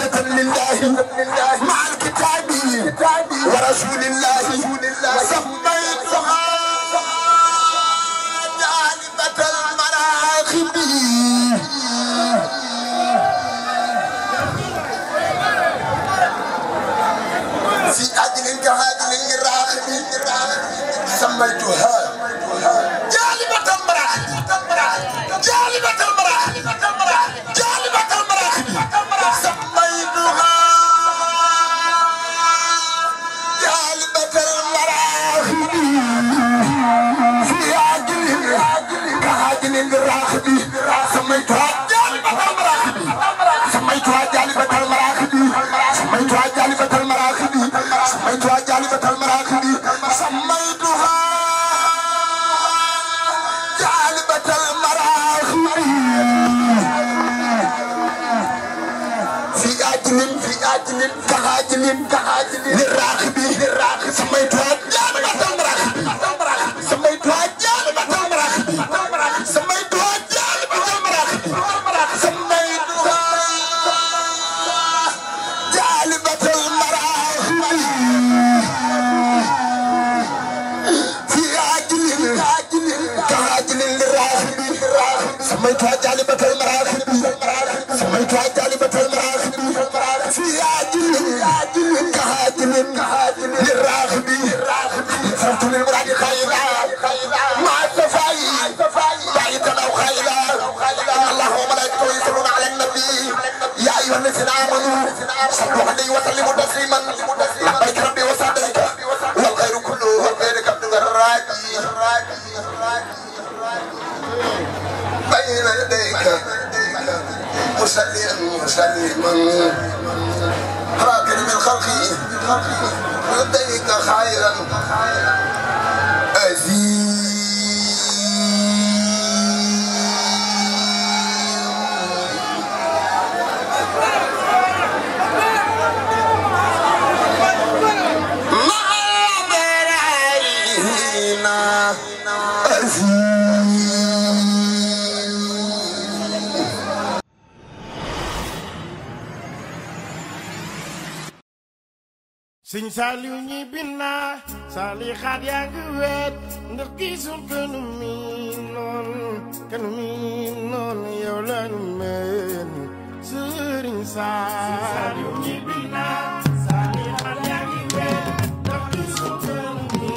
عبادة لله مع الكتاب ورسول الله وسميتها جانبة المراخب في أجل كهاجل الراخب سميتها جانبة المراخب جانبة المراخب جانبة المراخب سميتها جانبة المراخب في أجل كهاجل الراخب سميتها جانبة المراخب سميتها جانبة المراخب سميتها جانبة المراخب سميتها جانبة المراخب سميتها جانبة المراخب في أجل كهاجل للراخب سميتها جانبة المراخب سميتها جانبة المراخب سميتها جانبة المراخب سميتها جانبة المراخب في أجل كهاجل للراخب سميتها جانبة المراخب سميتها جانبة المراخب في أجل كهاجل للراخب صرت للمراد خيلا مع الصفاي بعيدا أو خيلا الله وملائكته يصلون على النبي يا أيها الذين آمنوا صلوا عليه وسلموا تسليما لبيك ربي وسعديك والخير كله وغيرك ابن الراجي بين يديك مسلما راكن من خلقي لديك خيرا Sëñ Saliou ñibbi naa Sali xaat yaa ngi wet ndax gisul kanu mi noonu yow la ñu mel Sëriñ Saliou ñibbi naa Sali xaat yaa ngi wet ndax gisul kanu mi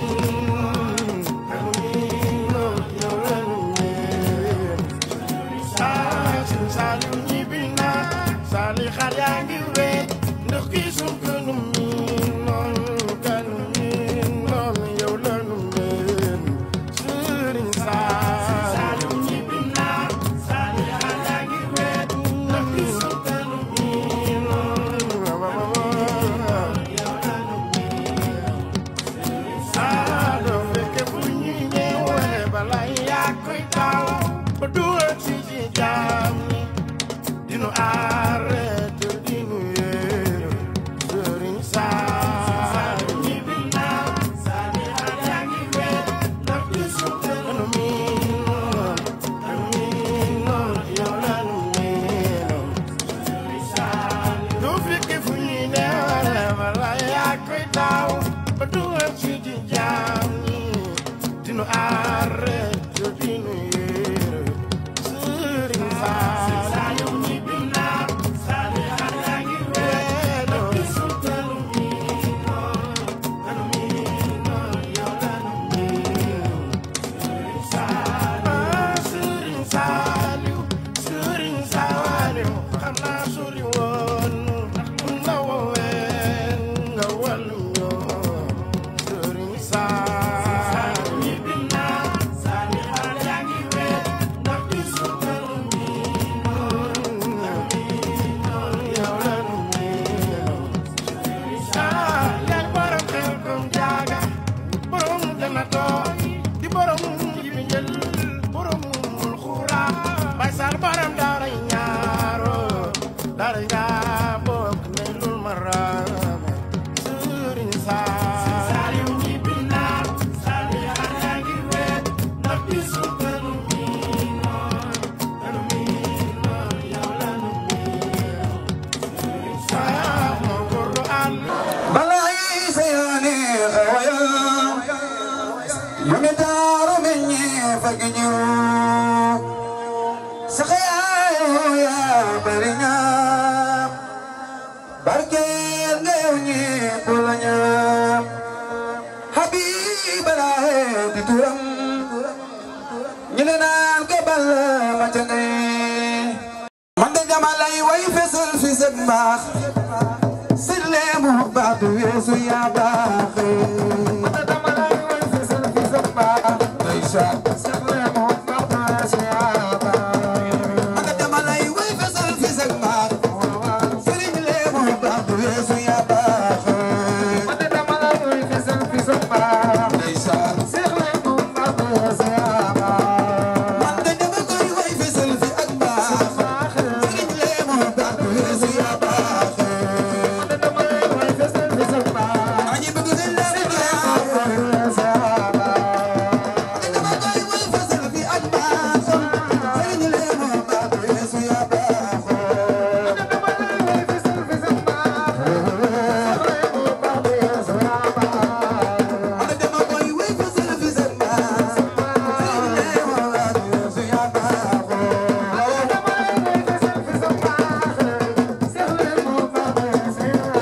noonu yow la ñu mel Sëñ Saliou ñibbi naa Sali xaat yaa ngi wet ndax gisul kanu mi turam ñu ne naan ko bal ma ca ne man de dama lay way fesal fi sa mbaax si leemu baax du weesu yaa baaxe man de dama lay way fesal fi sa mbaax ndeysaan si leemu baax du weesu yaa baaxe man de dama lay way fesal fi sa mbaax si leemu baax du weesu yaa baaxe man de dama lay way fesal fi sa mbaax ndeysaan si leemu baax du weesu yaa baaxe man de dama koy way fesal fi ak mbaax si leemu baax du weesu yaa baaxe man de dama lay way fesal fi sa mbaax añi bëgg de la si leemu baax du weesu yaa baaxe dama koy way fesal fi ak mbaax si leemu baax du weesu yaa baaxe man de dama lay way fesal fi sa mbaax si leemu baax du weesu yaa baaxe man de dama koy way fesal fi sa mbaax si leemu baax du weesu yaa baaxe dama lay way fesal fi sa mbaax si leemu baax du weesu yaa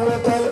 Thank you.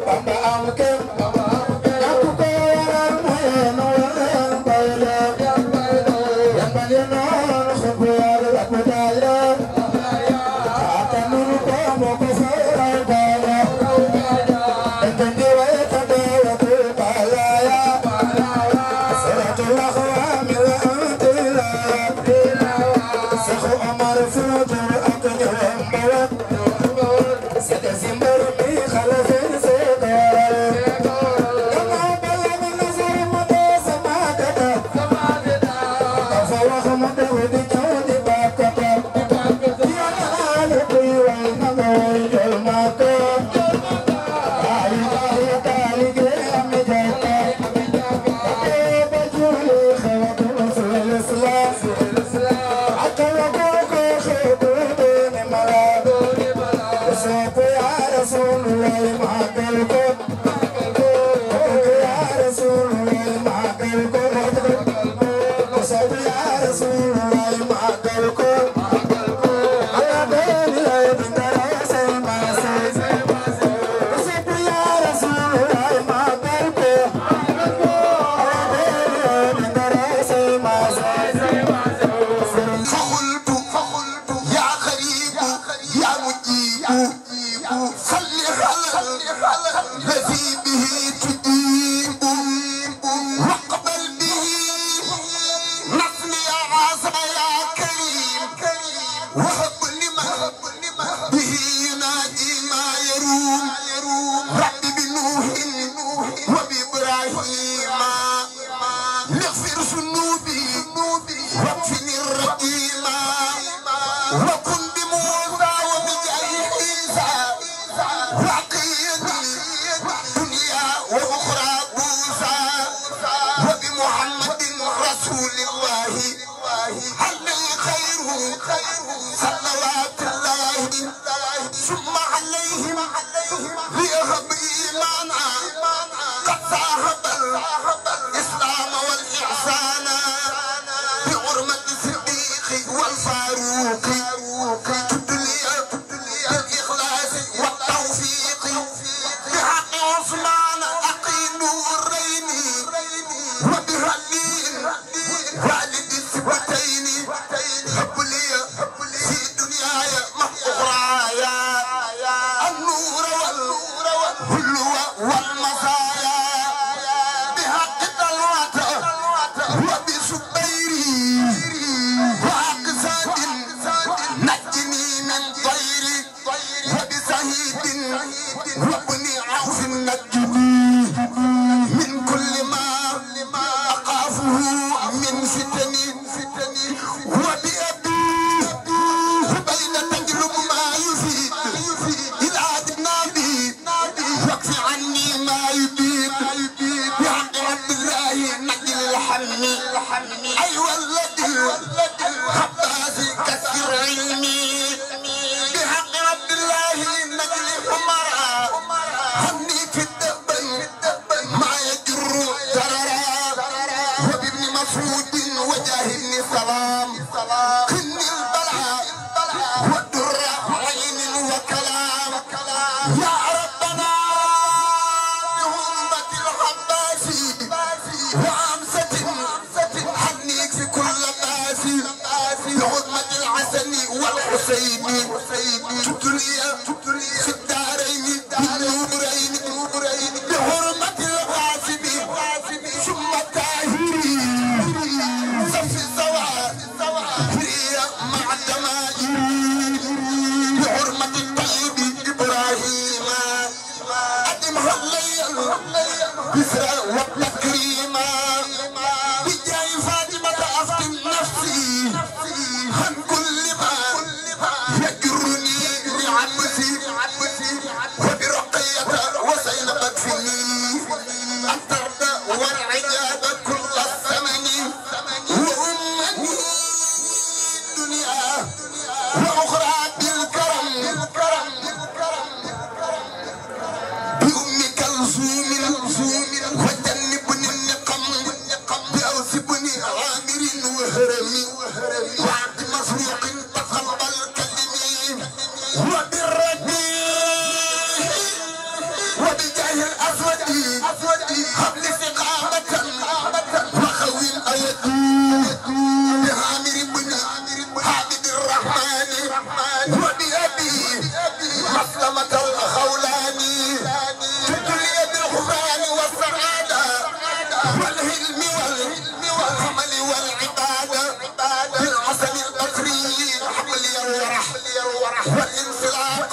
والانفلاق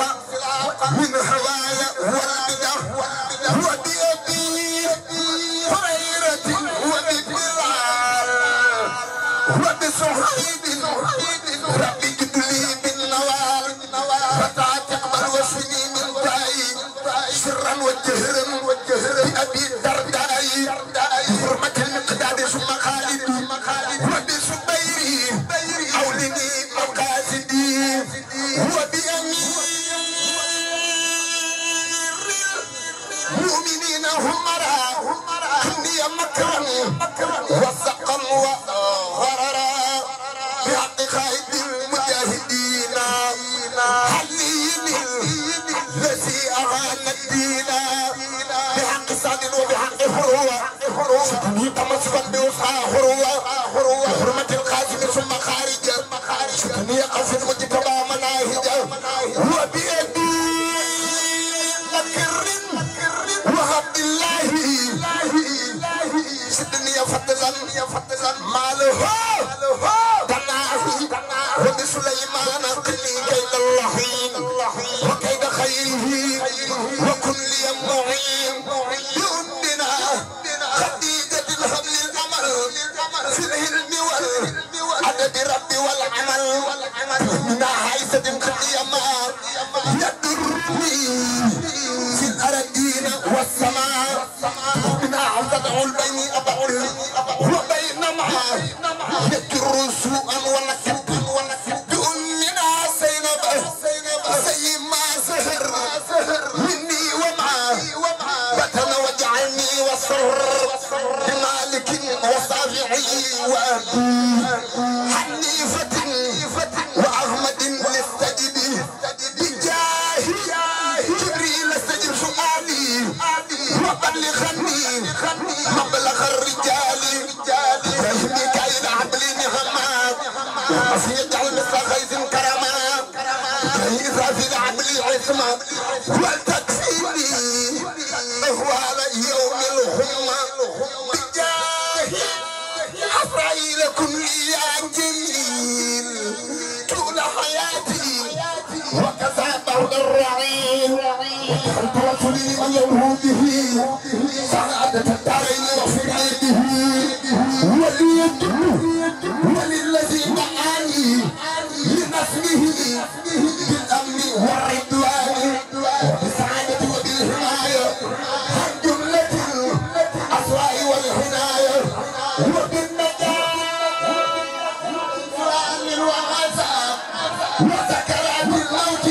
من هوايا والبدع وبأبي هريرة وببلال وبصهيب ربي جد لي بالنوال فتاة تقبل وسني من داي سرا وجهرا بأبي الدرداء حرمة المقداد ثم خالد وبزبير أولني مقاصدي وبأمير المؤمنين همرا كني مكرا وثقا وغررا بحق خائد المجاهدين حليم الذي أغان الدين بحق سعد وبحق هروة شكني تمسكا بوفاء هروة بحرمة القاسم ثم خارج شكني قصد مجتبى مناهج وبأبي مكر وعبد الله سدني فضلا ماله تناهي وبسليمان قلي كيد اللحين وكيد خيره وكن لي معين بأمنا خديجة الحبل الأمل في العلم والعدد ربي والعمل من حيث قديما يدرني في الأراضين والسماء من أعتدع البين أبعل وبينما يكر سوءا ونكد بأمنا زينب زي ما سهر مني ومع بطن وجعلني وصر بمالك وصافعي وأبي حنيفة وأحمد للسجد بجاه جبريل استجب سؤالي وبلغني مبلغ الرجال يهدي كاين عبلي نهما وسيجعل مثل خيز كرما كيف في عبلي عصمة ولتكفيني أهوال يوم الهمة بجاه عفرائيل كن لي يا جميل طول حياتي وكذا بعد الرعيل وكنت رسولي من يهوده سعادة الدارين وفي عيده وللذي دعاني لنسمه بالأمن والرضوان وبالسعادة وبالحماية عن جملة الأسواء والحناية وبالنجاة والعذاب وسكرات الموت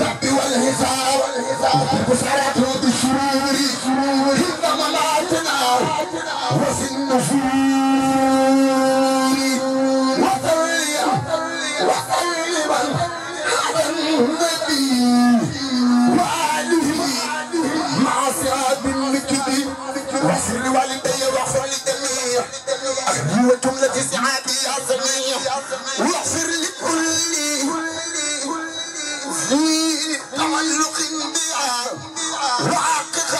ربي والحساب وبالبشرات وبالشرور عند مماتنا وفي النفور وسلما على النبي وآله مع صحاب النكب واغفر لوالدي واغفر للجميع أهلي وجملة صحابي يا سميع واغفر لكل ذي تعلق بها وحقق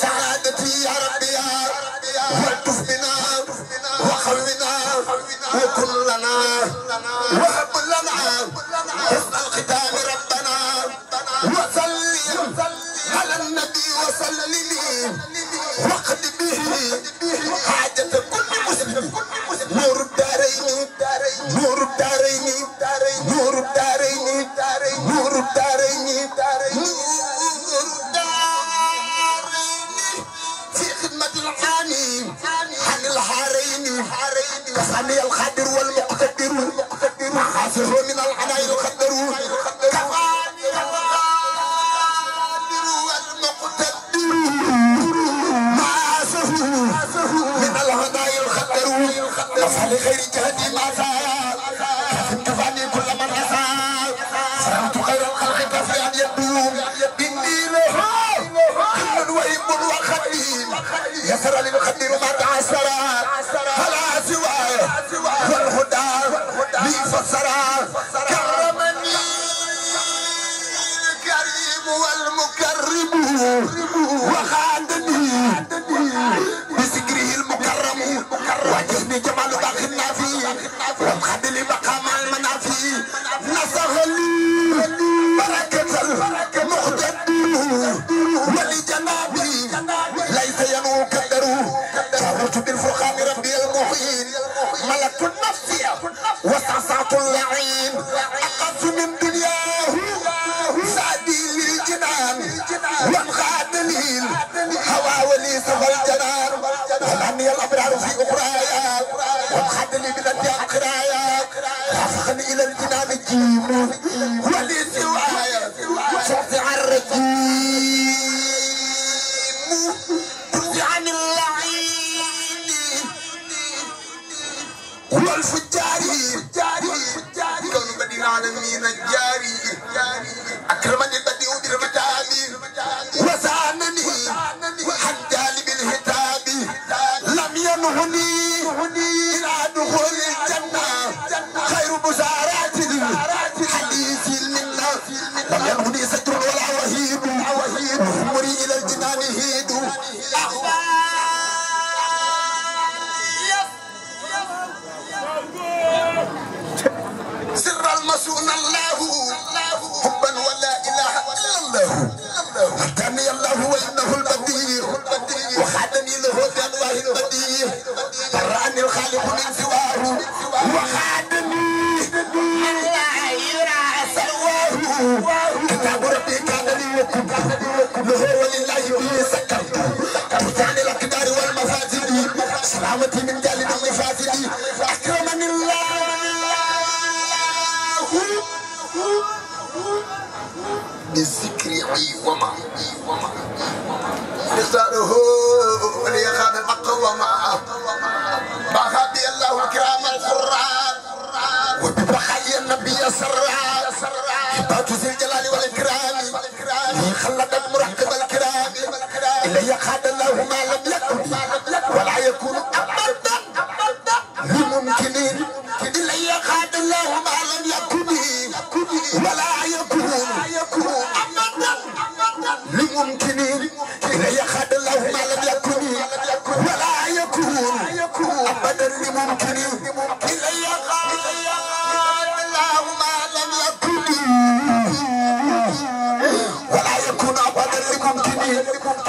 سعادتي يا ربي والطف بنا وخلنا وكن لنا وهب لنا حسن الختام ربنا وسلم على النبي وسلم وقد به حاجة كل مسلم نور الدارين نور الدارين نور الدارين نور الدارين في خدمة العاني عن الحارين كفاني الخادر والمقتدر محاسه من العناء الخدر كفاني الخادر والمقتدر محاسه من العناء الخدر كفاني خير جهدي ما زال كفاني كل من أسال سلمت خير الخلق كفي أن يدوم إني له كل وهب وخديم يسر للخدر ما تعسر فلا سواه والهدى لي فسر كرمني الكريم والمكرم وخادني بذكره المكرم وجهني جمال باقي النافي وابخد لي مقام المنافي نصر اللعين أقف من دنياه سعدي للجنان وانغاد لي الهوى ولي سفى الجنان والعني الأبرار في أخرايا وانغاد لي بالأديان قرايا رافقني إلى الجنان الجيم ولي سوايا شرطي الرجيم عن اللعين والفجار كون بدين العالمين الجاري أكرمني البديع برمتابي وسانني عن جالب الهتاب لم ينهني إلى دخول الجنة خير بشارات حديث المنة لم ينهني ستر ولا وهيب وعمري إلى الجنان هيد سر المسؤول الله حبا ولا اله الا الله هداني الله وانه البديع وخادني له بانواع البديع برأني الخالق من سواه وخادني لا يرى سواه كتاب ربي كان لي وكتب له ولله به سكرت ترجعني الاقدار والمفاسد سلامتي من جانب المفاسد اكرمني الله بالذكر وما نسأله وليخان الأقوى معه بخبي الله الكرام القرآن وببخي النبي سرها هبات ذي الجلال والإكرام هي خلدت مرحب الكرام إلي خاد الله ما لم يكن ولا يكون أبدا لممكنين إلي خاد الله ما لم يكن ولا يكون أبدا لممكنين إلي خاد الله ما لم يكن ولا يكون أبدا لممكنين إلي خاد الله ما لم يكن ولا يكون أبدا لممكنين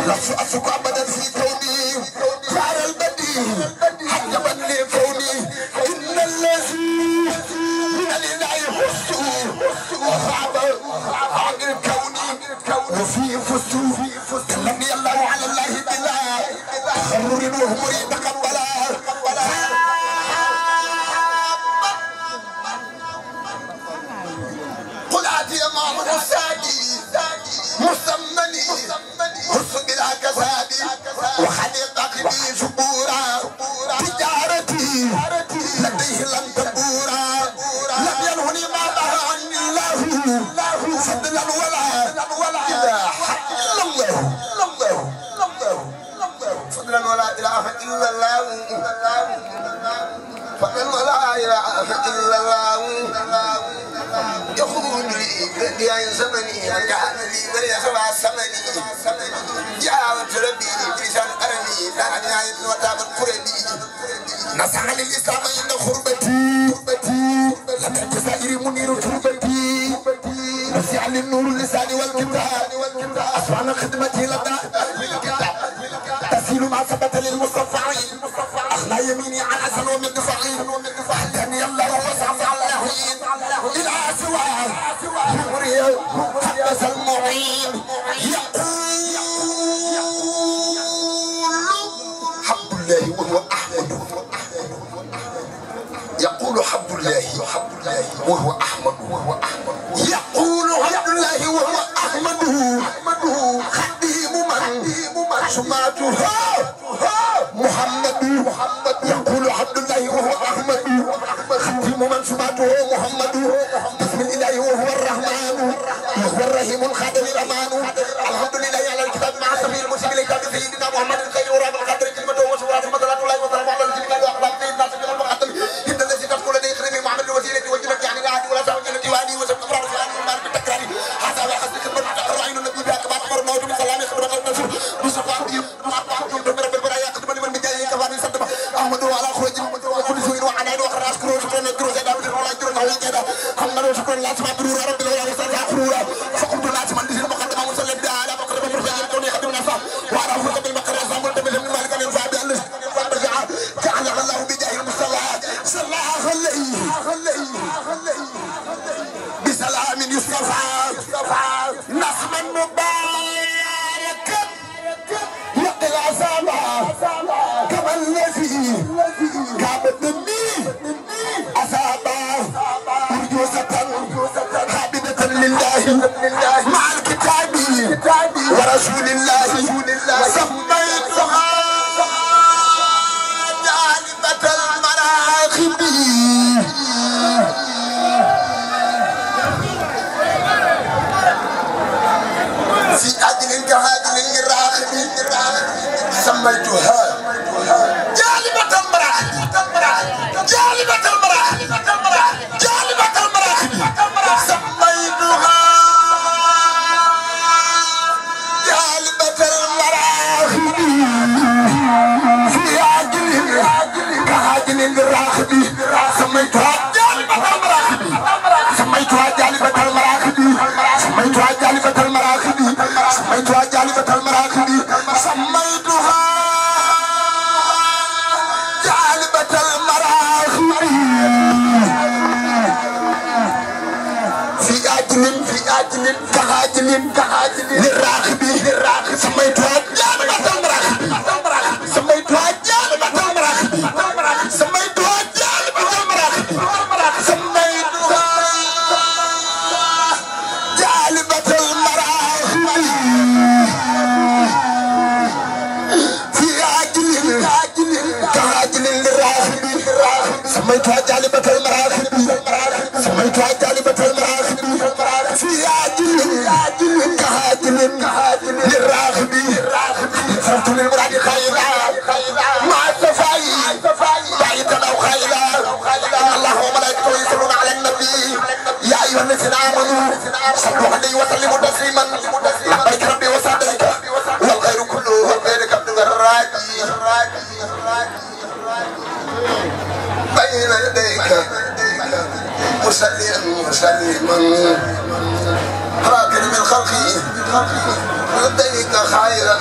لا أسوق أبدا في كوني صار البديع عجبا لكوني إن الذي من الإله يخص وصعب عن الكون وفي فسوق كلمني الله على الله بلا تخرر وهمري تقبلا قل آتي أمام السادي مسمني حس بلا كسادي وخلق بي شبورا تجارتي لديه لم تبورا لم ينهني ما ظهر عني الله فضلا ولا إله إلا الله فضلا ولا إله إلا الله فضلا ولا إله إلا الله يخرج لي بديان زمني كان لي بريا سبع سمني جاءت ربي بلسان أرمي لا نهاية وتاب القربي نسعى للإسلام عند خربتي لم الجزائر منير تربتي نسعى للنور اللسان والكتاب أسوأنا خدمتي لدى تسيل ما ثبت للمصطفعين أخلى يميني عن أسن ومن دفعين هداني الله وسعف على الأهوين إلى سواه يمري حبس المعين يقول حب الله وهو أحمد يقول حب الله وهو أحمد يقول حب الله وهو أحمد خديم من سمعته محمد يقول عبد الله وهو أحمد خديم من سمعته محمد بسم الله وهو الرحمن وهو الرحيم الخادم الأمان الحمد لله على الكتاب مع سبيل المسلم الكتاب سيدنا محمد الخير ورب القدر كلمته وسورات المدلات الله وسلام على الجلال وأخلاق سيدنا سيدنا المقدم إن الذي تقول لدي خرمي محمد وسيلتي وجلك يعني لا عدو ولا سعود جلتي واني وسبب أفراد سلام المال بالتكراري هذا وحسب خدمة تقر عين النبي بها كبار أمر موت بسلام خبر قلب نسو بسفاق ديم دمر بالبرايا خدمة من بداية كفاني سدما أحمد وعلى خرج وكل سوين وعنين وخر أشكره شكرا نذكره زيدا وجر ولا يجر ولا يجر حمد وشكرا لا سمع برورا رب الله وسلم أخرورا فقمت لا سمع دي المقدمة مسلم بها على مقرب مرسل كوني خدم نفسه وعلى فرق بالمقر يزام قلت بهم المالك أن ينفع بأنه جعل الله بجاه المصطفى صلى الله عليه يصطفى نسما مباركا يقي العصابة كما الذي كابدني أصابه أرجوزة حابدة لله مع الكتاب ورسول الله سميتها جالبة المراخب في أجل كهاجل الراخب سميتها جالبة المراخب جالبة المراخب جالبة المراخب سميتها جالبة المراخب في أجل كهاجل الراخب سميتها جالبة المراخب سميتها جالبة المراخب سميتها جالبة المراخب سميتها جالبة المراخب سميتها جالبة المراخب في أجل كهاجل للراخب سميتها جالبة المراخب سميتها جالبة المراخب سميتها جالبة المراخب سميتها جالبة المراخب في أجل كهاجل للراخب سميتها جالبة المراخب سميتها جالبة المراخب في أجل كهاجل للراخب صرت للمراد خيرا مع الصفاي بعيدا أو خيرا الله وملائكته يصلون على النبي يا أيها الذين آمنوا صلوا عليه وسلموا تسليما لبيك ربي وسعديك والخير كله بينك ابن الراجي بين يديك مسلما راكن من خلقي لديك خيرا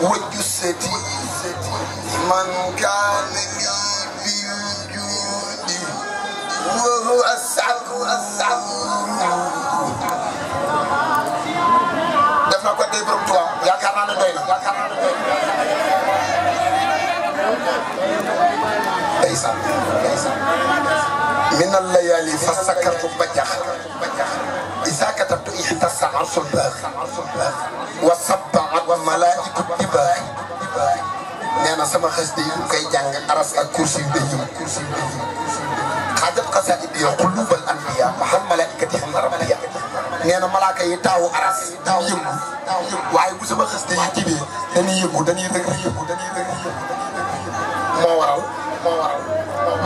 وجسدي من كان لي بالجود وهو السعد دفنا ko dey borom tuwa yaakaar naa ne doy na ndeysaan min al-layali fa sakartu bajax إذا كتبت إحدى الساعة العرش الباقي وسبعت ملائكة الباقي نانا سما خسدي كي جانغ أرس الكرسي بيهم حاجب قصائد قلوب الأنبياء محل ملائكة هم ربيا نانا ملاك يتاو أرس يم واي بو سما خسدي يتيبي داني يم داني رغي moo waral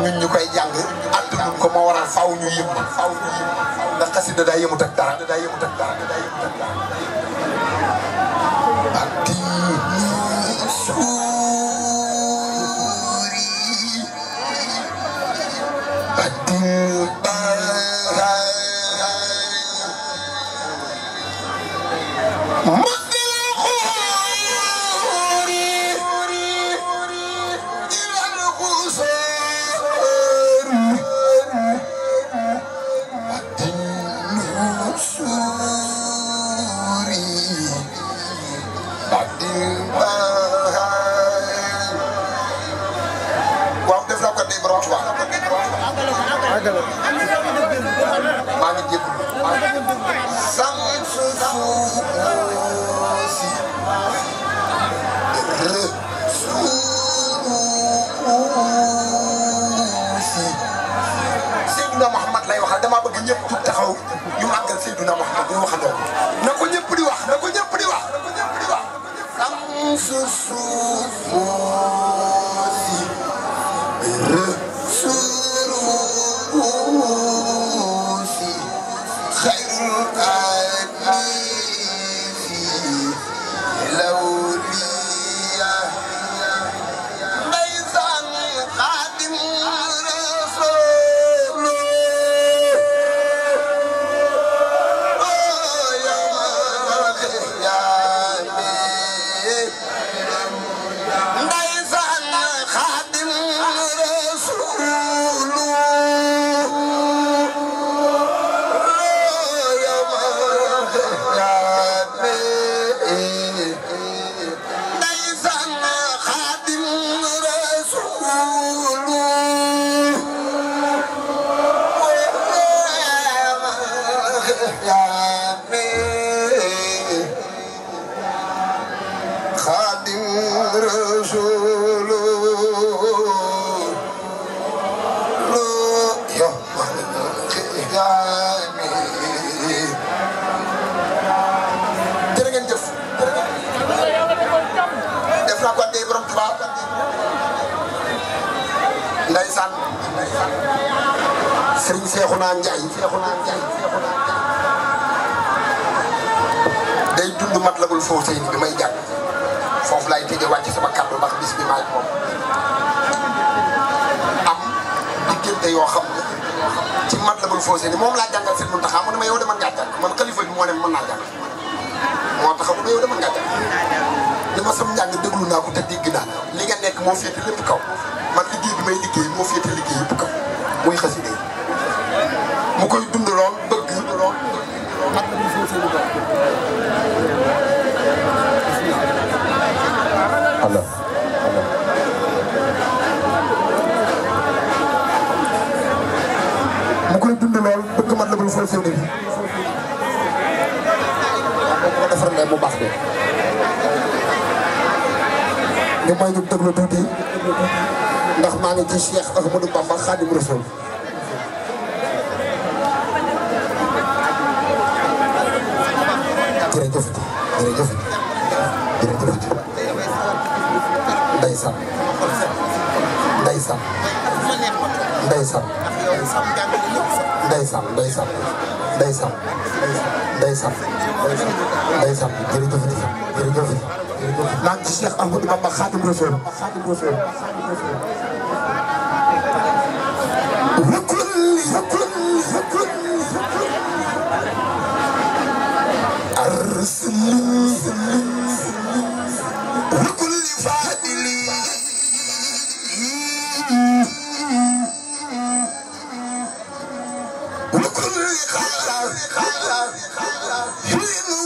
ñun ñu koy jàng àttuñu ko moo waral faaw ñu yëngu ndax xasida daa yëmut ak dara ati suuri ati maa ngi jéggalu samsu suusi suusi Seydina Muhammad lay waxal dama bëgg ñëpp jug taxaw ñu màggal Seydina Muhammad ñu waxandoo na ko ñëpp di wax samsu suusi Ndeysaan Serigne Cheikhouna Ndiaye day dund Matlabul Fawzayni bi may jàng foofu laay tëjee wàcc sama kàddu ndax bis bi maay moom am diggante yoo xam ne ci Matlabul Fawzayni moom laa jàngal Serigne Mountakha mu ne ma yow de mën ngaa jàng man xalifa bi moo ne mën naa jàng moo tax mu ne yow de mën ngaa jàng li ma sam njàng déglu naa ko te dégg naa li nga nekk moo féete lépp kaw man liggéey bi may liggéey moo féete liggéey yëpp kaw muy xasida yi mu koy dund lool bëgg lool ak li foo seen doom alors mu koy dund lool bëgg man la bul foo seen bi ko defar ne bu baax de ñu may ñu déglu tuuti ndax maa ngi ci Cheikh Ahmadou Bamba Khadim Rasoul jërëjëf ndeysaan jërëjëf maa ngi ci Cheikh Ahmadou Bamba Khadim Rasoul وكل فاضلي وكل خلاص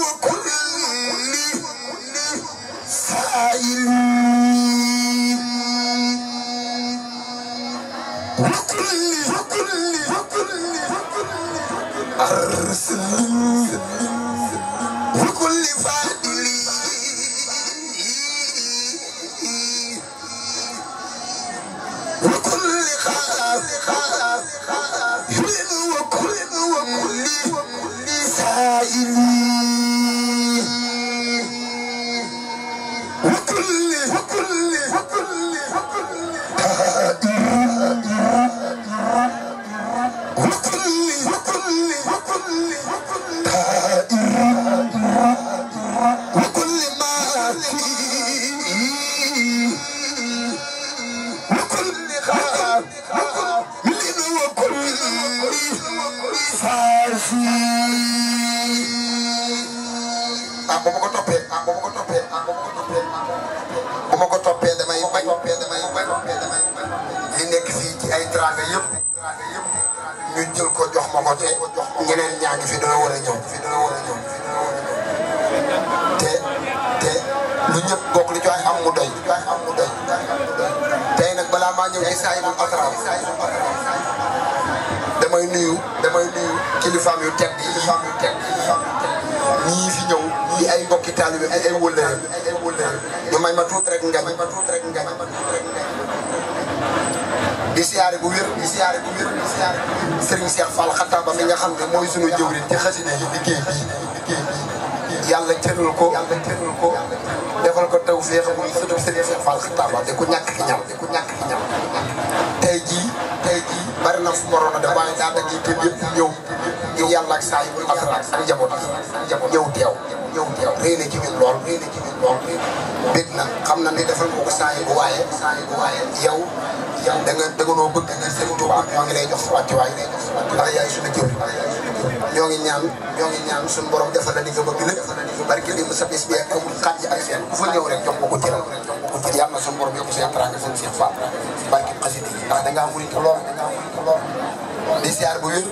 وكل سائل وكل أرسل bu ma ko toppee damay bañ li nekk fii ci ay teraanga yëpp ñu jël ko jox ma ko te ñeneen ñaa ngi fi dana war a ñëw te lu ñëpp bokk li ci waay am mu doy tey nag balaa maa ñëw ci Saahibul Asrar damay nuyu kilifaam yu tedd ñii fi ñëw ñii ay mbokki taalibe ay wëllëre ñu may ma tuut rek ngañ di siyaare bu wér Serigne Cheikh Fall Xattaaba mi nga xam ne mooy sunu jëwriñ ci xasida yi liggéey bi yàlla cëral ko defal ko tawfeex muy sëtu Serigne Cheikh Fall Xattaaba de ku ñàkk ki ñam tey jii bari na fu waroon a def waaye daa dagg yi yëpp ñëw ngir yàlla ak Saahibul Asrar ak njaboot ñëw teew réy na ci ñun lool bég na xam na ni defal ko Saahibu waaye yow da nga noo bëgg nga Sëriñ Tuubaa ñoo ngi lay jox sa wàccuwaay ndax yaay suñu jëw ñoo ngi ñaan suñu borom defal la li nga bëgg lépp barke li mu sa bis bi amul xàjj ak seen ku fa ñëw rek jox ko cëral yàlla na suñu borom yokk seen teraanga seen Cheikh Fall barke xasida yi ndax da ngaa murit lool di siyaar bu wér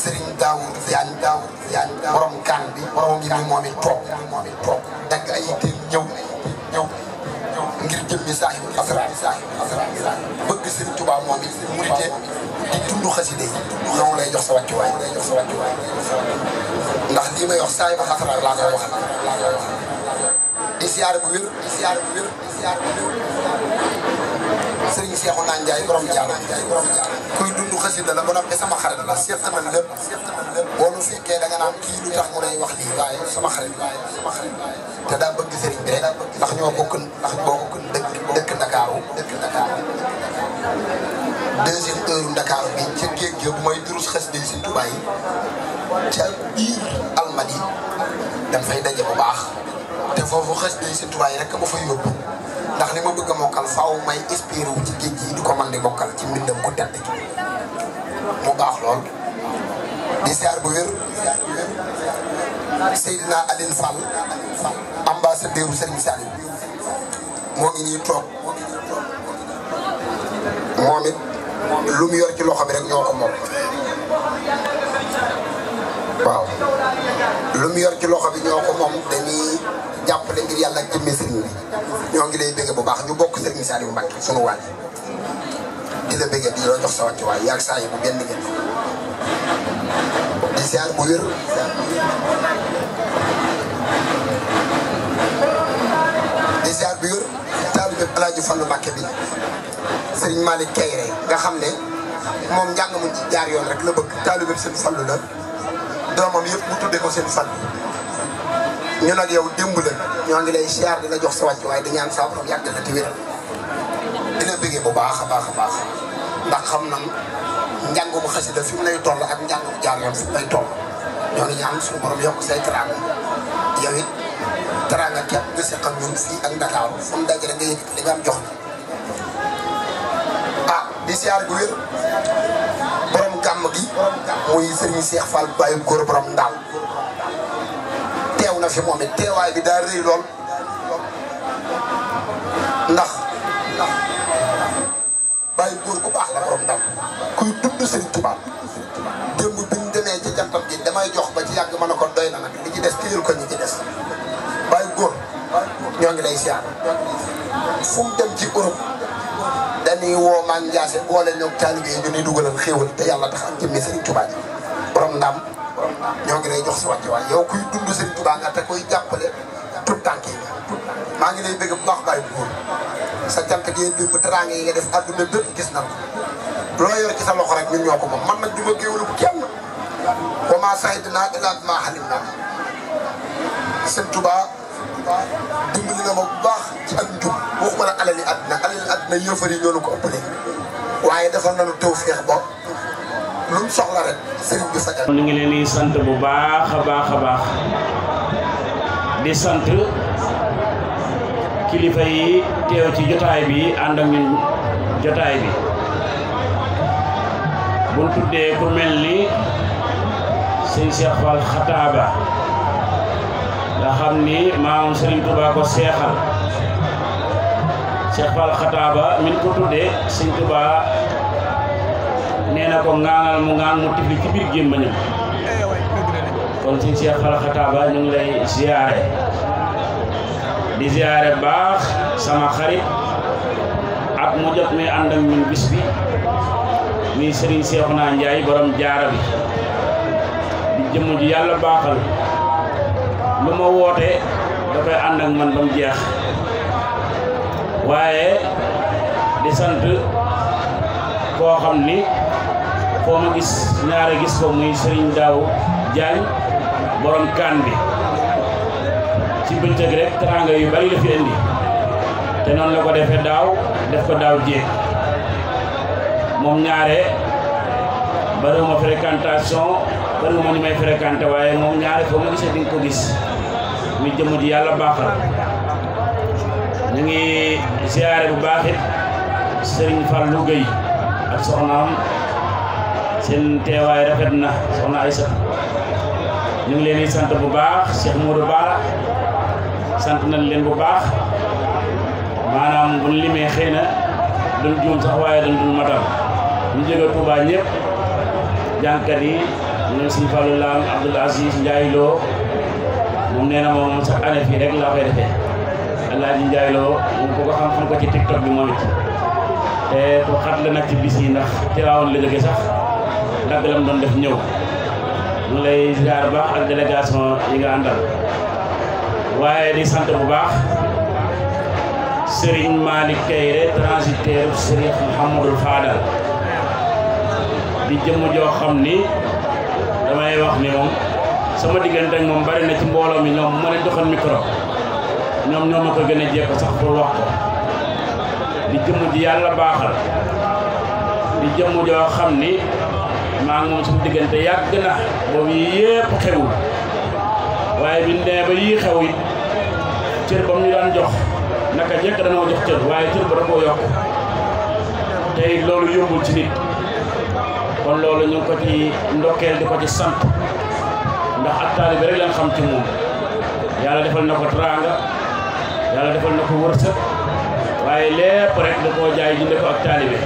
Serigne Daoud Diagne borom kan bi borom ngi ni moom it toog dagg ay yitte ñëw ngir jëmmi Saahibul Asrar bëgg Serigne Touba moom it murite di dund xasida yi ñoo lay jox sa wàccuwaay ndax lii may wax Saahibul Asrar laa koy wax di siyaar bu wér Serigne Cheikhouna Ndiaye borom Diallo kuy dund xasida la ba noppi sama xarit la seet na lépp boo nu fekkee da nga naan kii lu tax mu lay wax lii waaye sama xarit te daa bëgg Serigne bi rek ndax ñoo bokk dëkk Ndakaaru deuxième heure Ndakaaru bi ca géej gi bu may durus xasida yi Serigne Touba yi ca biir Almadi dam fay daje bu baax te foofu xasida yi Serigne Touba yi rek ma fa yóbbu ndax li ma bëgg a mokkal faaw may inspiré wu ci géej gi di ko man di mokkal ci mbindam ku tedd mu baax lool di siyaar bu wér Seydina Aline Fall ambassadeur Serigne Saliou moo ngi ñuy toog moom it lu mu yor ci loxo bi rek ñoo ko moom waaw lu mu yor ci loxo bi ñoo ko moom dañuy jàppale ngir yàlla ak jëmmi Serigne bi ñoo ngi lay bëgg bu baax ñu bokk Serigne Saliou Mbacké sunu waaj di la bëgg di la jox sa wàccuwaay yaag saa yi bu benn ngeen di siyaar bu wér taalibe Alaaji Fallu Mbacké bi Serigne Malick Kayre nga xam ne moom njàng mu ci jaar yoon rek la bëgg taalibe seen Fallu la doomam yëpp mu tuddee ko seen Fallu ñu nag yow démb la ñoo ngi lay siyaar di la jox sa wàccuwaay di ñaan saa borom yàgg la te wér dina bëggee bu baax a baax ndax xam na njàngu bu xasida fi mu lay toll ak njàngu bu jaar yoon fi mu lay toll ñoo ngi ñaan suñu borom yokk say teraanga yow it teraanga képp nga seq ak ñun fii ak Dakar fu mu dajale nga yëg li nga am jox di siyaar bu wér borom gàmm gi muy Serigne Cheikh Fall Baye góor borom ndaal teew na fi moom it teewaay bi daa rëy lool ndax Baye góor ku baax la borom ndaal kuy dund Serigne Touba démb bi ñu demee ci jantam gi damay jox ba ci yàgg mën a ko doy na nag li ci des téyel ko ñi ci des Baye góor ñoo ngi lay siyaar fu mu dem ci Europe dañuy woo maa Ndiasse boole ñoom taalibe yi ñu ni dugalal xéewal te yàlla tax ak jëmmi Serigne Touba ji borom ndam ñoo ngi lay jox sa wàccuwaay yow kuy dund Serigne Touba nga te koy jàppale tout tànk yi maa ngi lay bëgg bu baax Baye góor sa cant gi démb teraanga yi nga def adduna bépp gis na ko loo yor ci sa loxo rek ñun ñoo ko moom man nag du ma géewlu kenn comment saydna ila ma xalim na Serigne Touba dimbali na ma bu baax ci ak njub waxuma la alali àddina yëfar yi ñoo ko ëppale waaye defal nañu tawfeex ba lu mu soxla rek sëriñ bi fajal. ñu ngi leen di sant bu baax a baax di sant kilifa yi teew ci jotaay bi ànd ak ñun jotaay bi bu ñu tuddee ku mel ni sëñ Cheikh Fall Xataaba nga xam ni maam Serigne Touba ko seexal Cheikh Fall Xataaba min ko tuddee Serigne Touba nee na ko ŋaanal mu ŋaan mu tifli ci biir gémmañam kon Serigne Cheikh Fall Xataaba ñu ngi lay ziyaare di ziyaare baax sama xarit ak mu jot mi ànd ak ñun bis bi muy Serigne Cheikhouna Ndiaye borom jaara bi di jëmm ji yàlla baaxal lu ma woote da koy ànd ak man ba mu jeex waaye di sant koo xam ni foo ma gis ñaare gis ko muy Serigne Daaw Diagne borom kaan bi ci bëccëg rek teraanga yu bari la fi indi te noonu la ko defee daaw def ko daaw jéeg moom ñaare bariwuma fréquentation bariwuma ñu may fréquenté waaye moom ñaare foo ma gisee di nga ko gis muy jëmm ji yàlla baaxal ñu ngi ziyaare bu baax it Serigne Fallou Gueye ak soxnaam seen teewaay rafet na soxna Aïssa ñu ngi leen di sant bu baax Cheikh Modou Bara sant nañ leen bu baax maanaam bu ñu limee xëy na duñ juum sax waaye dañ dul matal ñu jóge Touba ñëpp jànkat yi ñu Serigne Fallou Lam Abdoul Aziz Ndiaye Lo moom nee na moom sax année fii rek laa koy defee Alaaji Ndiaye Lo moom ku ko xam ko ci TikTok bi moom it te ku xat la nag ci bis yi ndax teewaawoon la jóge sax dagg lam doon def ñëw ñu lay ziar baax ak délégation yi nga àndal waaye di sant bu baax Serigne Malick Kayre transitaire Serigne Mouhamadou Fadal di jëmm joo xam ni damay wax ni moom sama diggante ak moom bari na ci mbooloo mi ñoom ma leen joxoon micro ñoom ñoo ma ko gën a jekk sax pour wax ko di jëmm ji yàlla baaxal di jëmm joo xam ni maa ngi moom suñu diggante yàgg na boobu yii yëpp xewul waaye bi ñu demee ba yii xew it cër ba mu ñu daan jox naka jekk danoo jox cër waaye cër ba da koo yokk tey loolu yombul ci nit kon loolu ñu ngi ko ci ndokkeel di ko ci sant ndax ak taalibe rek lañ xam ci moom yàlla defal na ko teraanga yàlla defal na ko wërsëg waaye lépp rek da koo jaay jënde ko ak taalibe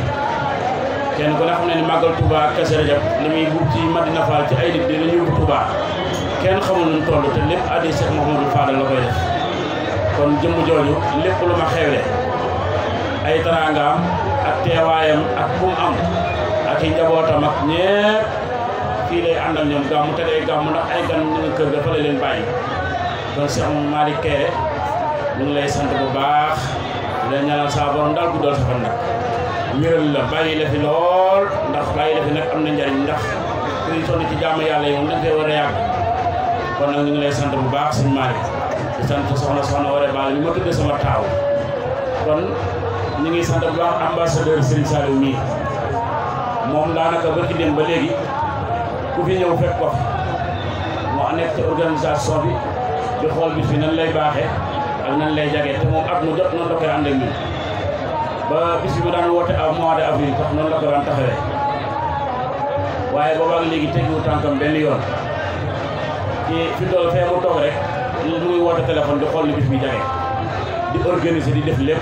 kenn ku ne xam ne ni màggal Touba ak Kazu Rajab li muy buub ci Madina Fall ci ay nit di la ñu yóbbu Touba kenn xamul nu mu toll te lépp addi Cheikh Mouhamadou Fadal la koy def kon jëmm jooju lépp lu ma xewle ay teraangaam ak teewaayam ak kum am ak i njabootam ak ñépp fii lay ànd ak ñoom gàmmu te day gàmmu ndax ay gan ñu nga kër ga fa la leen bàyyi kon Cheikh Malick Kayre ñu ngi lay sant bu baax di la ñaanal saa borom daal guddal sa fan nag wéral la bàyyi la fi lool ndax bàyyi la fi nag am na njariñ ndax kuy sonn ci jaamu yàlla yi moom dañ koy war a yàgg kon nag ñu ngi lay sant bu baax sëñ Malick di sant soxna Waré Bal mi ma tuddee sama taaw kon ñu ngi sant bu baax ambassadeur Serigne Saliou mii moom daanaka ba ci dem ba léegi ku fi ñëw fekk ko moo nekk ci organisation bi di xool bis bi nan lay baaxee ak nan lay jagee te moom at mu jot noonu la koy ànd ak ñun ba bis bi mu daan woote à mois de avril tax noonu la ko daan taxawee waaye boobaag léegi tegiwu tànkam benn yoon ci fi dool fee mu toog rek lu muy woote téléphone di xool ni bis bi jagee di organiser di def lépp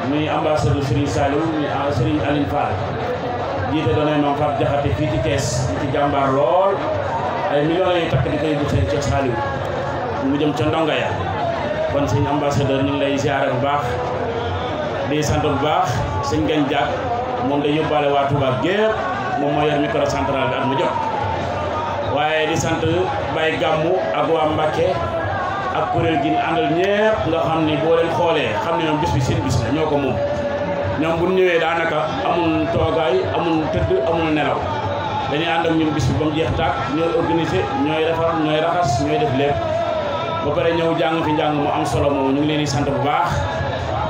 muy ambassadeur Serigne Saliou muy Serigne Aline Fall jiite doonay moom Fatou Diakhaté fii ci Thiès ci jàmbaar lool ay millions yi takk di koy yóbbu seen Thiès Saliou mu jëm ca ndonga ya kon sëñ ambassadeur ñu ngi lay ziare bu baax di sant bu baax sëñ Gagne Diak moom day yóbbaale waa Touba gépp moom moo yor micro central bi at mu jot waaye di sant Baye Gammu ak waa Mbacké ak kuréel gi àndal ñëpp nga xam ni boo leen xoolee xam ne ñoom bis bi seen bis la ñoo ko moom ñoom bu ñu ñëwee daanaka amul toogaay amul tëdd amul nelaw dañuy ànd ak ñun bis bi ba mu jeex tàkk ñooy organiser ñooy defar ñooy raxas ñooy def lépp ba pare ñëw jàng fi njàng mu am solo moom ñu ngi leen di sant bu baax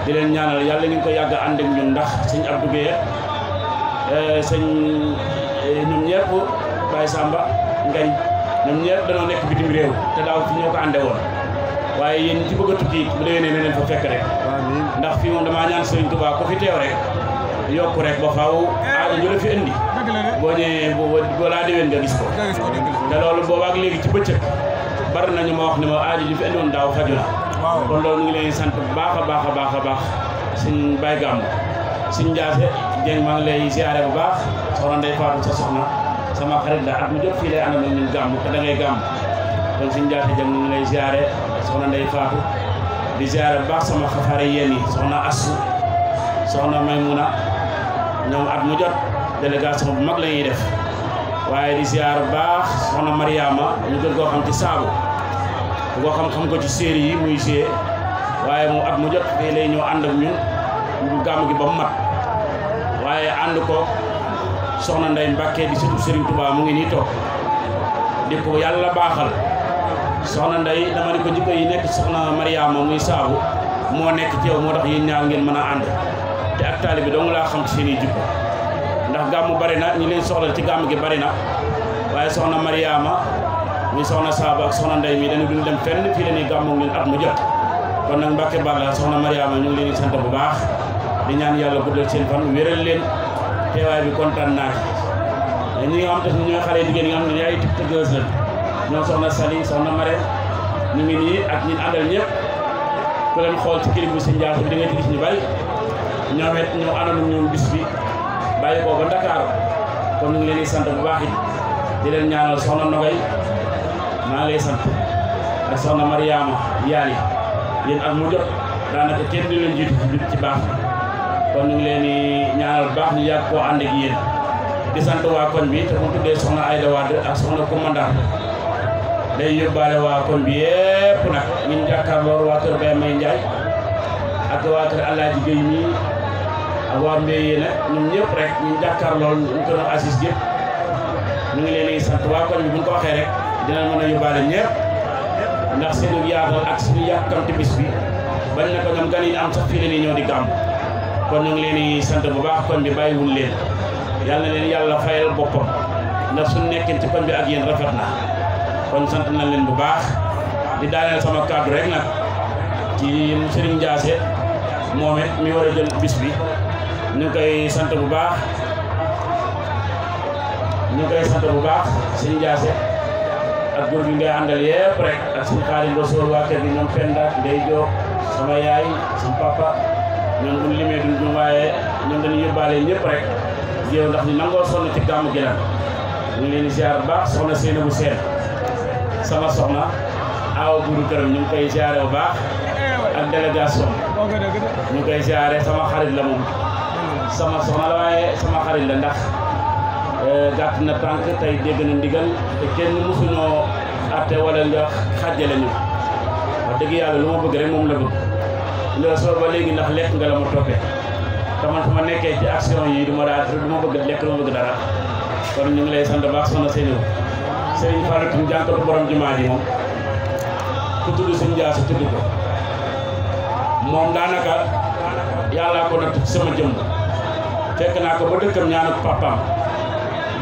di leen ñaanal yàlla ngeen ko yàgg ànd ak ñun ndax sëñ Abdou Guèye sëñ ñoom ñëpp Baye Samba Ngañ ñoom ñëpp dañoo nekk bitim réew te daaw fi ñoo ko ànde woon waaye yéen ci bëgg a tukki bu déwénee ne leen fa fekk rek ndax fii moom damaa ñaan Sëriñ Tuubaa ko fi teew rek yokk rek ba faaw aajo ñu la fi indi boo ñëwee boo laa déwén nga gis ko te loolu boobaak léegi ci bëccëg bari nañu ma wax ni ma aaji li fi indi woon daaw faju na kon loolu ñu ngi leen sant bu baax a baax a baax a baax suñ Baye Gamou suñ Ndiasse Dieng maa ngi lay ziare bu baax soxna Ndeye Fatou sa soxna sama xarit la at mu jot fii lay ànd ak ñun gàmm te da ngay gàmm kon suñ Ndiasse Dieng ñu ngi lay ziare soxna Ndeye Fatou di ziare bu baax sama xafaare yéen yi soxna Assou soxna Maymouna ñoom at mu jot délégation bu mag la ñuy def waaye di ziare bu baax soxna Mariama ñu gën koo xam ci saabu bu ko xam ko ci série yi muy see waaye moom at mu jot fii lay ñëw ànd ak ñun gàmm gi ba mu mat waaye ànd ko soxna Ndeye Mbacke di sëtu Serigne Touba mu ngi nii toog di ko yàlla baaxal soxna Ndeye dama ne ko jikko yi nekk soxna Mariama muy saabu moo nekk ci yow moo tax yéen ñaar ngeen mën a ànd te ak taalibe bi dong laa xam ci seen i jikko ndax gàmmu bari na ñi leen soxla ci gàmm gi bari na waaye soxna Mariama muy soxna saabu ak soxna Ndeye mi dañu duñ dem fenn fii la ñuy gàmmu leen at mu jot kon nag Mbacke Balla soxna Mariama ñu ngi leen di sant bu baax di ñaan yàlla guddal seen fan wéral leen teewaay bi kontaan naa ci ñi nga xam te ne ñooy xale jigéen ñi nga xam ne yaay tiktokers la ñoom soxna Sali soxna Mare ñu ngi nii ak ñi àndal ñëpp ku leen xool ci clip bu si Ndiasse bi di nga ci gis ñu bari ñoom it ñu àndoon ñoom bis bi bàyyi ko ba Dakar kon ñu ngi leen di sant bu baax it di leen ñaanal soxna Nogay maa ngi lay sant ak soxna Mariama yaali yéen at mu jot daanaka kenn di leen jiitu ci baax kon ñu ngi leen di ñaanal baax ñu yàgg koo ànd ak yéen di sant waa koñ bi te mu tuddee soxna Aïda Wade ak soxna commandant day yóbbaale waa koñ bi yépp nag ñun jàkkaarloo waa kër Baye May Ndiaye ak waa kër Alaaji Gueye mi ak waa Mbéyee nag ñun ñëpp rek ñun jàkkaarloo ñu ko doon assise yëpp ñu ngi leen di sant waa koñ bi bu ñu ko waxee rek dinañ mën a yóbbaale ñëpp ndax seenu yaatal ak suñu yàkkamti bis bi bañ na ko ñoom gan yi am sax fii la ñuy ñëw di gàmm kon ñu ngi leen di sant bu baax koñ bi bàyyiwul leen yàlla na leen yàlla fayal boppam ndax suñu nekkin ci koñ bi ak yéen rafet na kon sant nañ leen bu baax di daaneel sama kàddu rek nag ci Serigne Ndiasse moom it mi war a jël bis bi ñu ngi koy sant bu baax Serigne Ndiasse ak góor gi ngay àndal yépp rek ak suñu xaalis ba sóor waa kër gi ñoom Penda Ndey Diop sama yaay sama papa ñoom bu ñu limee duñ jum waaye ñoom dañuy yóbbaale ñëpp rek yow ndax ñu nangoo sonn ci gàmmu gi la ñu ngi leen di ziar bu baax soxna Seynabou Sène sama soxna awa buuru këram ñu ngi koy ziare bu baax ak délégation ñu ngi koy ziare sama xarit la moom sama soxna la waaye sama xarit la ndax gàtt na tànk tey dégg na ndigal te kenn mësuñoo atte wala nga xàjjale ñu wax dëgg yàlla lu ma bëgg rek moom la bëgg loolu soo ba léegi ndax lekk nga la ma toppee te man fu ma nekkee ci action yi du ma bëgg lekk du ma bëgg dara kon ñu ngi lay sant baax soxna Seynabou Serigne Fallou Tine jànkatu borom jumaa ji moom ku tudd Serigne Ndiasse tudd ko moom daanaka yàllaa ko natt ci sama jëmm fekk naa ko ba dëkkam ñaan ak papaam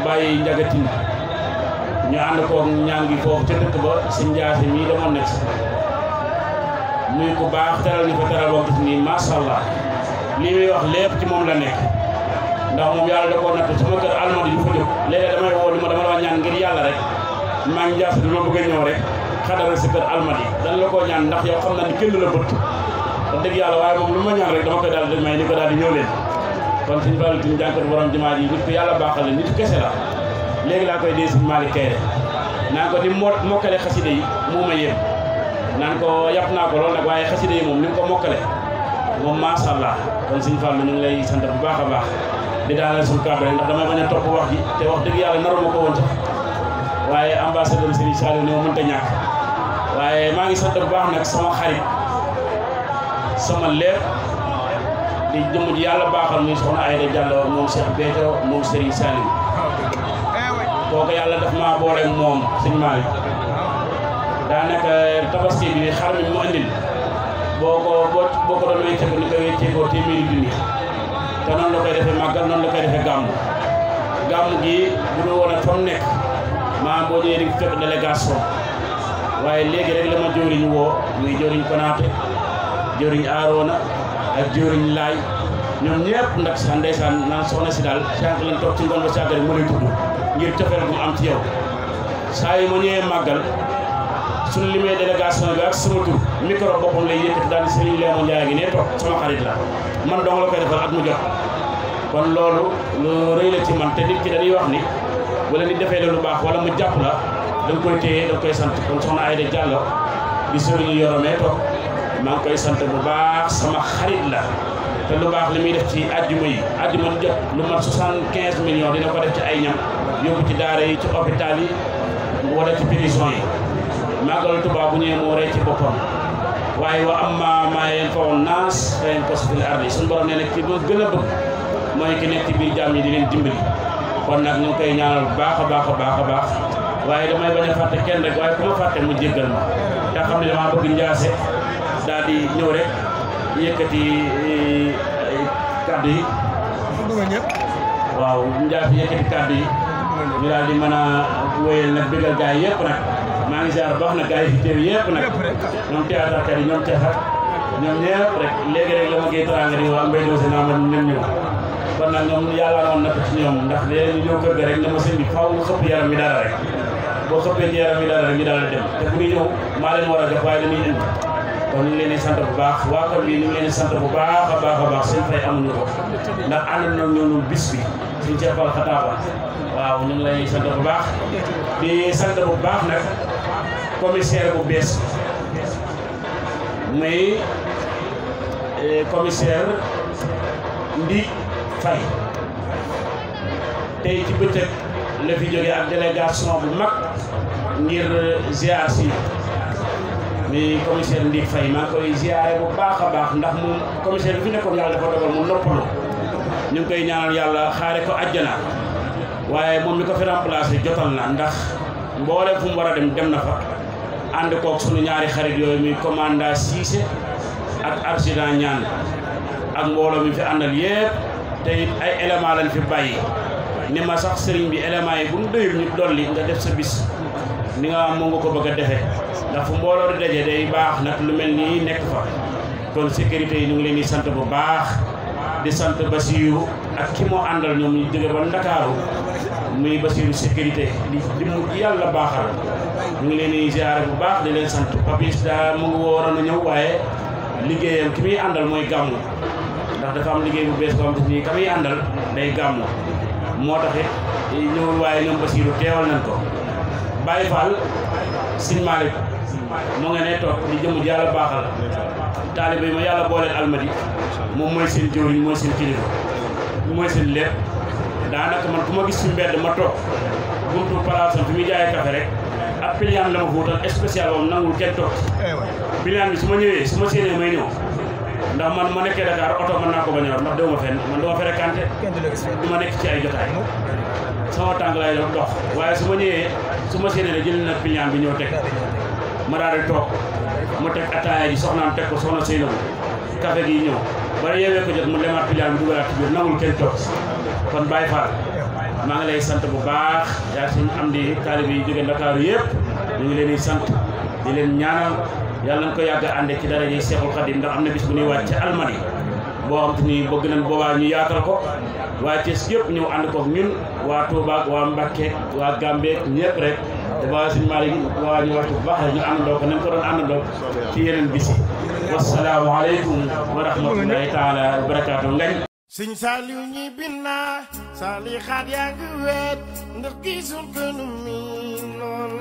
bàyyi njagatin ñu ànd koog ñaan gi foofu ca dëkk ba Serigne Ndiasse mii demoon na ci muy ku baax teral ñu ko teral wax nii macha allah lii muy wax lépp ci moom la nekk ndax moom yàlla da koo natt sama kër almadi yu fa jóg léeg-léeg damay woo ni ma dama la ñaan ngir yàlla rek maa ngi Ndiasse du ma bëgg a ñëw rek xadara si kër almadi dañ la koo ñaan ndax yow xam na ni kenn la bët wax dëgg yàlla waaye moom lu ma ñaan rek dama koy daal di may ni ko daal di ñëw leen kon suñu Fallou Tine jànkat borom jumaa ji nit ko yàlla baaxal la nit kese la léegi laa koy dee suñu Malick Kayre naan ko di mokkale xaside yi moo ma yéem naan ko yàpp naa ko lool nag waaye xaside yi moom ni mu ko mokkale moom macha allah kon suñu Fallou ñu ngi lay sant bu baax a baax di daaneel suñu kàddu rek ndax damay bañ a topp wax ji te wax dëgg yàlla naru ma ko woon sax waaye ambassadeur Serigne Saliou ne ma mënta ñàkk waaye maa ngi sant bu baax nag sama xarit sama lépp di jëmm ji yàlla baaxal muy soxna Aïda Diallo moom Cheikh Béthio moom Serigne Saliou kooku yàlla daf maa boole moom sëñ Malick daanaka tabaski bi xar mi mu andil boo ko doon wécceeku ni koy wécceekoo téeméeri junni te noonu la koy defee màggal noonu la koy defee gàmmu gi bu dul woon ak fa mu nekk maa boo ñëwee di fekk délégation waaye léegi rek la ma jëwriñ woo muy jëwriñ Konaté jëwriñ Arona ak jëwriñ Laay ñoom ñëpp ndax sax ndeysaan naan soxna si daal sànq lañ toog ci ngoon ba sàgg rek mu lay tudd ngir cofeel bu mu am ci yow saa yi ma ñëwee màggal suñu limee délégation bi ak sama tur micro boppam lay yëkkati daal di Serigne Léma Ndiaye gi ne toog sama xarit la man dong la koy defal at mu jot kon loolu lu rëy la ci man te nit ki dañuy wax ni wala nit defee la lu baax wala mu jàpp la da nga koy téye da nga koy sant kon soxna Aïda Diallo di Serigne yoromee toog maa ngi koy sant bu baax sama xarit la te lu baax li muy def ci àjjuma yi àjjuma di jot lu mat 75 millions dina ko def ci ay ñam yóbbu ci daara yi ci hôpital yi wala ci prison yi màggal Tuubaa bu ñëwee moo rey ci boppam waaye wa amma maa yanfa'u naas fa yankusu fil ardi suñu borom nee na ki ma gën a bëgg mooy ki nekk ci biir jàmm yi di leen dimbali kon nag ñu ngi koy ñaanal bu baax a baax a baax a baax waaye damay bañ a fàtte kenn rek waaye ku ma fàtte mu jéggal ma te xam ne damaa bëgg njaase daal di ñëw rek yëkkati kàddu yi waaw njaase yëkkati kàddu yi ñu daal di mën a wéyal nag bégal gars yi yëpp nag maa ngi ziar baax na gars yi fi teew yëpp nag ñoom théâtre kat yi ñoom teexat ñoom ñëpp rek léegi rek la ma koy teraanga di waa mbay doosi naa ma ñoom ñëw kon nag ñoom yàlla noonu natt ci ñoom ndax léegi ñu ñëw kër ga rek ne ma sëñ bi faaw nga xëpp yaram mi dara rek boo xëppee ci yaram mi dara rek ñu daal di dem te bu ñuy ñëw maa leen war a def waaye dañuy indi kon ñu ngi leen di sant bu baax waa kër bi ñu ngi leen di sant bu baax a baax a baax seen fay amuñu ko ndax ànd na ñoonu bis bi suñ ceefal xataaba waaw ñu ngi lay sant bu baax di sant bu baax nag commissaire bu bees muy commissaire Ndi Faye tey ci bëccëg la fi jógee ak délégation bu mag ngir ziar si mi commissaire Ndi Faye maa ngi koy ziare bu baax a baax ndax moom commissaire bi fi nekkoon yàlla dafa dogal mu noppalu ñu ngi koy ñaanal yàlla xaare ko àjjana waaye moom mi ko fi remplacé jotal na ndax mboolem fu mu war a dem dem na fa ànd koog sunu ñaari xarit yooyu muy commandant Cissé ak arsident ñaan ak mbooloo mi fi àndal yépp te it ay élément lañ fi bàyyi ni ma sax sëriñ bi élément yi bu mu doyul ñu dolli nga def sa bis ni nga am moo nga ko bëgg a defee ndax fu mbooloo di daje day baax nag lu mel nii nekk fa kon sécurité yi ñu ngi leen di sant bu baax di sant Basiiru ak ki moo àndal ñoom ñu jóge ba Ndakaaru muy Basiiru sécurité di mu yàlla baaxal ñu ngi leen di ziare bu baax di leen sant Papis daa mu ngi waroon a ñëw waaye liggéeyam ki muy àndal mooy gàmmu ndax dafa am liggéey bu bees boo xam te ni ka muy àndal day gàmmu moo tax it ñëwul waaye ñoom Basiiru teewal nañ ko Baye Fall Sëñ Malick mu nga ne toog di jëmu yàlla baaxal taalibe yi ma yàlla booleel almadi moom mooy seen jëwriñ mooy seen kilifa mooy seen lépp daanaka man ku ma gis fi mbedd ma toog buntu palaasam fi muy jaayee café rek ab piliyaan la ma fuutal spécial moom nangul kenn toog piliyaan bi su ma ñëwee su ma séenee may ñëw ndax man ma nekkee Dakar oto mën naa ko bañ a yor ndax dew ma fenn man dama fréquenté du ma nekk ci ay jotaay sama tànk lay dox waaye su ma ñëwee su ma séenee ne jël na piliyaan bi ñëw teg ma daal di toog mu teg ataaya ji soxnaam teg ko soxna Seynabou café gi ñëw ba yeewee ko jot mu demaat piliyaan bi dugalaat ci biir nangul kenn toog kon Baye Fall maa ngi lay sant bu baax yaa suñ am di taalibe yi jóge Ndakaaru yëpp ñu ngi leen di sant di leen ñaanal yàlla nañ ko yàgg a ànde ci daraja Seexul Xadim ndax am na bis bu ñuy wàcc ci Almadi boo xam te ni bëgg nañ boobaa ñu yaatal ko waa Thiès yëpp ñëw ànd koog ñun waa Touba ak waa Mbacké waa Gambie ñëpp rek dafa suñu Malick waa ñu waxtu bu baax rek ñu àndandoo ko nañ ko doon àndandoo ci yeneen bis yi wassalaamu aleykum wa rahmatullahi taala wa barakaatu ngañ Sëñ Saliou ñi binna Sali xaat yaa ngi weet ndax gisul ko nu mi noon